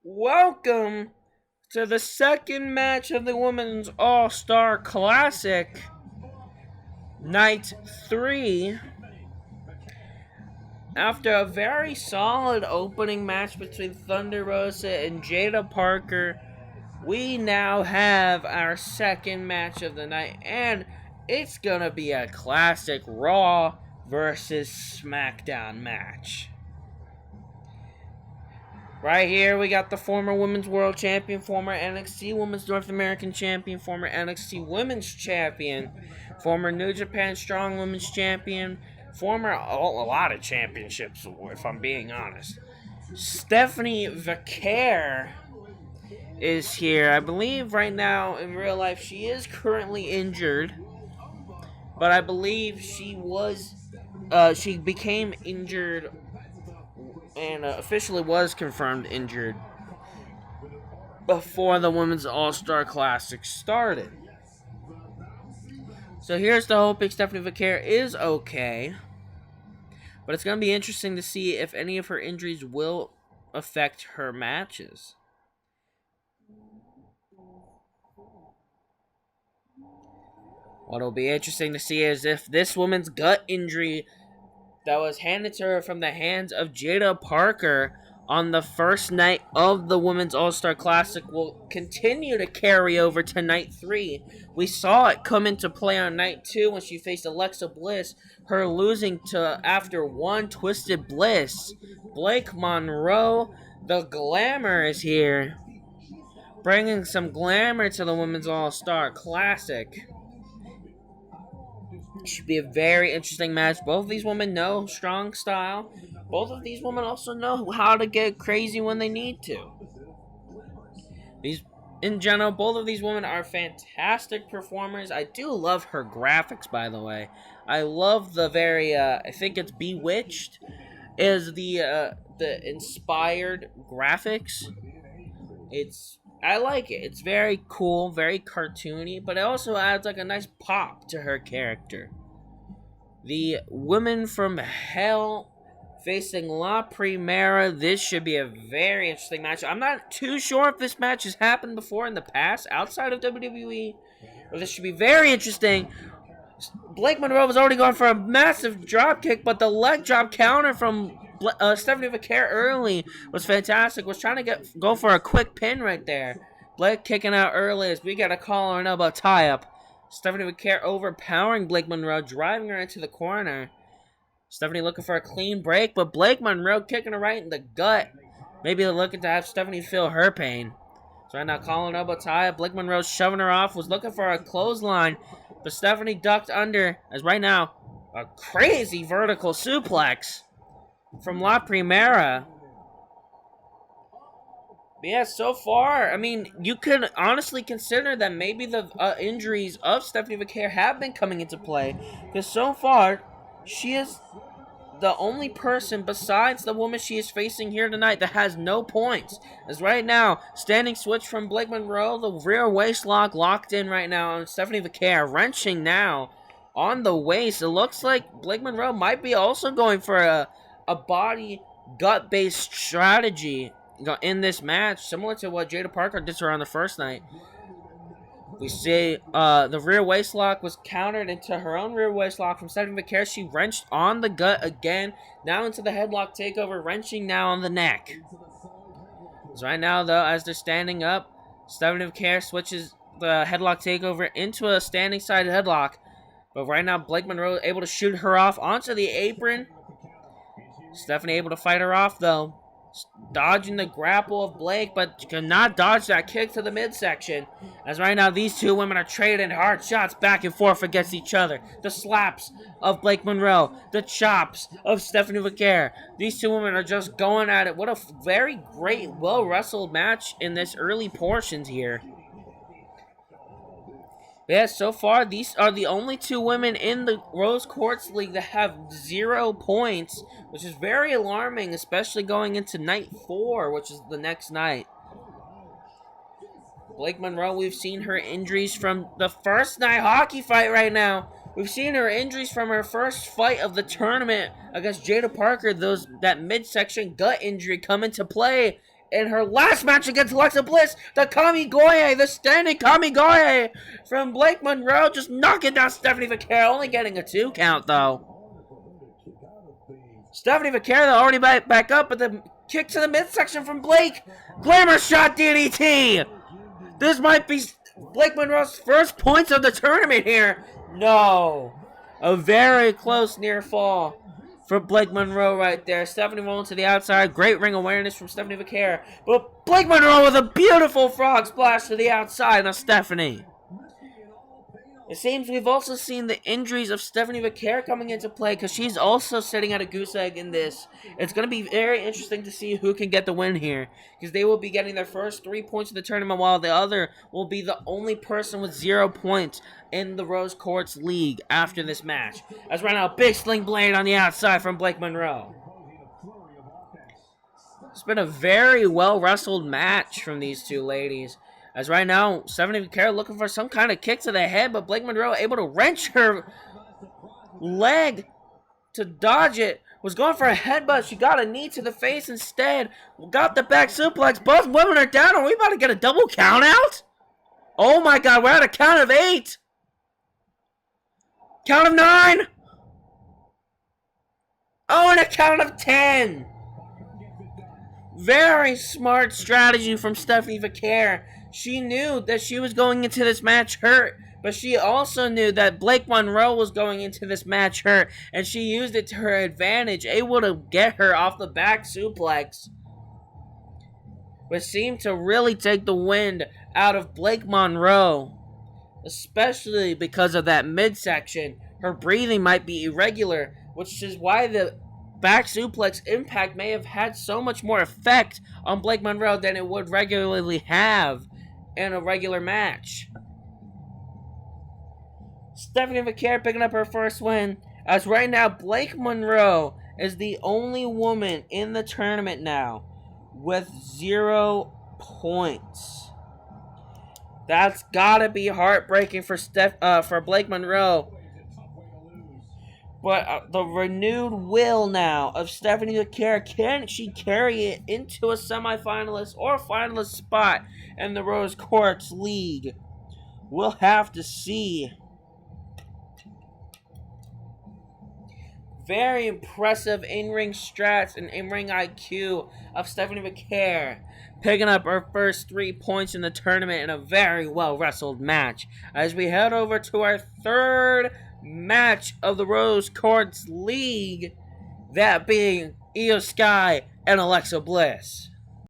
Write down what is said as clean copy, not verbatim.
Welcome to the second match of the Women's All-Star Classic, Night 3. After a very solid opening match between Thunder Rosa and Jada Parker, we now have our second match of the night, and it's gonna be a classic Raw versus SmackDown match. Right here, we got the former Women's World Champion, former NXT Women's North American Champion, former NXT Women's Champion, former New Japan Strong Women's Champion, former a lot of championships, if I'm being honest. Stephanie Vaquer is here. I believe right now, in real life, she is currently injured, but I believe she became injured and officially was confirmed injured before the Women's All-Star Classic started. So here's to hoping Stephanie Vaquer is okay. But it's going to be interesting to see if any of her injuries will affect her matches. What'll be interesting to see is if this woman's gut injury that was handed to her from the hands of Jada Parker on the first night of the Women's All-Star Classic will continue to carry over to Night 3. We saw it come into play on Night 2 when she faced Alexa Bliss, her losing to after one Twisted Bliss. Blake Monroe, the glamour, is here, bringing some glamour to the Women's All-Star Classic. Should be a very interesting match. Both of these women know strong style. Both of these women also know how to get crazy when they need to. In general, both of these women are fantastic performers. I do love her graphics, by the way. I love the very, I think it's Bewitched, is the inspired graphics. I like it. It's very cool, very cartoony, but it also adds like a nice pop to her character. The Women from Hell facing La Primera. This should be a very interesting match. I'm not too sure if this match has happened before in the past outside of WWE, but this should be very interesting. Blake Monroe was already going for a massive drop kick, but the leg drop counter from Stephanie Vaquer early was fantastic. Was trying to go for a quick pin right there. Blake kicking out early as we got a collar and elbow tie up. Stephanie Vaquer overpowering Blake Monroe, driving her into the corner. Stephanie looking for a clean break, but Blake Monroe kicking her right in the gut. Maybe they're looking to have Stephanie feel her pain. So right now, collar and elbow tie up. Blake Monroe shoving her off, was looking for a clothesline, but Stephanie ducked under, as right now, a crazy vertical suplex from La Primera. But yeah, so far, I mean, you could honestly consider that maybe the injuries of Stephanie Vaquer have been coming into play. Because so far, she is the only person besides the woman she is facing here tonight that has no points. As right now, standing switch from Blake Monroe, the rear waist lock locked in right now on Stephanie Vaquer, wrenching now on the waist. It looks like Blake Monroe might be also going for a body gut-based strategy in this match, similar to what Jada Parker did to her on the first night. We see the rear waist lock was countered into her own rear waist lock from Stephanie Vaquer. She wrenched on the gut again, now into the headlock takeover, wrenching now on the neck. So right now, though, as they're standing up, Stephanie Vaquer switches the headlock takeover into a standing side headlock. But right now, Blake Monroe able to shoot her off onto the apron. Stephanie able to fight her off, though. Dodging the grapple of Blake, but cannot dodge that kick to the midsection. As right now, these two women are trading hard shots back and forth against each other. The slaps of Blake Monroe, the chops of Stephanie Vaquer. These two women are just going at it. What a very great, well-wrestled match in this early portions here. Yeah, so far, these are the only two women in the Rose Quartz League that have 0 points, which is very alarming, especially going into Night 4, which is the next night. Blake Monroe, we've seen her injuries from the first night hockey fight right now. We've seen her injuries from her first fight of the tournament against Jada Parker. That midsection gut injury come into play in her last match against Alexa Bliss, the Kamigoye, the standing Kamigoye from Blake Monroe, just knocking down Stephanie Vaquer, only getting a 2 count though. Stephanie Vaquer already back up, but the kick to the midsection from Blake. Glamour shot DDT. This might be Blake Monroe's first points of the tournament here. No. A very close near fall for Blake Monroe right there. Stephanie rolling to the outside. Great ring awareness from Stephanie Vaquer. But Blake Monroe with a beautiful frog splash to the outside of Stephanie. It seems we've also seen the injuries of Stephanie Vaquer coming into play because she's also sitting at a goose egg in this. It's going to be very interesting to see who can get the win here because they will be getting their first 3 points of the tournament while the other will be the only person with 0 points in the Rose Quartz League after this match. As right now, big sling blade on the outside from Blake Monroe. It's been a very well wrestled match from these two ladies. As right now, Stephanie Vaquer looking for some kind of kick to the head, but Blake Monroe able to wrench her leg to dodge it. Was going for a headbutt. She got a knee to the face instead. Got the back suplex. Both women are down. Are we about to get a double count out? Oh my god, we're at a count of 8. Count of 9. Oh, and a count of 10. Very smart strategy from Stephanie Vaquer. She knew that she was going into this match hurt, but she also knew that Blake Monroe was going into this match hurt, and she used it to her advantage, able to get her off the back suplex, which seemed to really take the wind out of Blake Monroe, especially because of that midsection. Her breathing might be irregular, which is why the back suplex impact may have had so much more effect on Blake Monroe than it would regularly have in a regular match. Stephanie Vaquer picking up her first win, as right now Blake Monroe is the only woman in the tournament now with 0 points. That's gotta be heartbreaking for Blake Monroe. But the renewed will now of Stephanie Vaquer, can she carry it into a semifinalist or finalist spot in the Rose Quartz League? We'll have to see. Very impressive in-ring strats and in-ring IQ of Stephanie Vaquer, picking up her first 3 points in the tournament in a very well-wrestled match. As we head over to our third match of the Rose Quartz League, that being Io Sky and Alexa Bliss.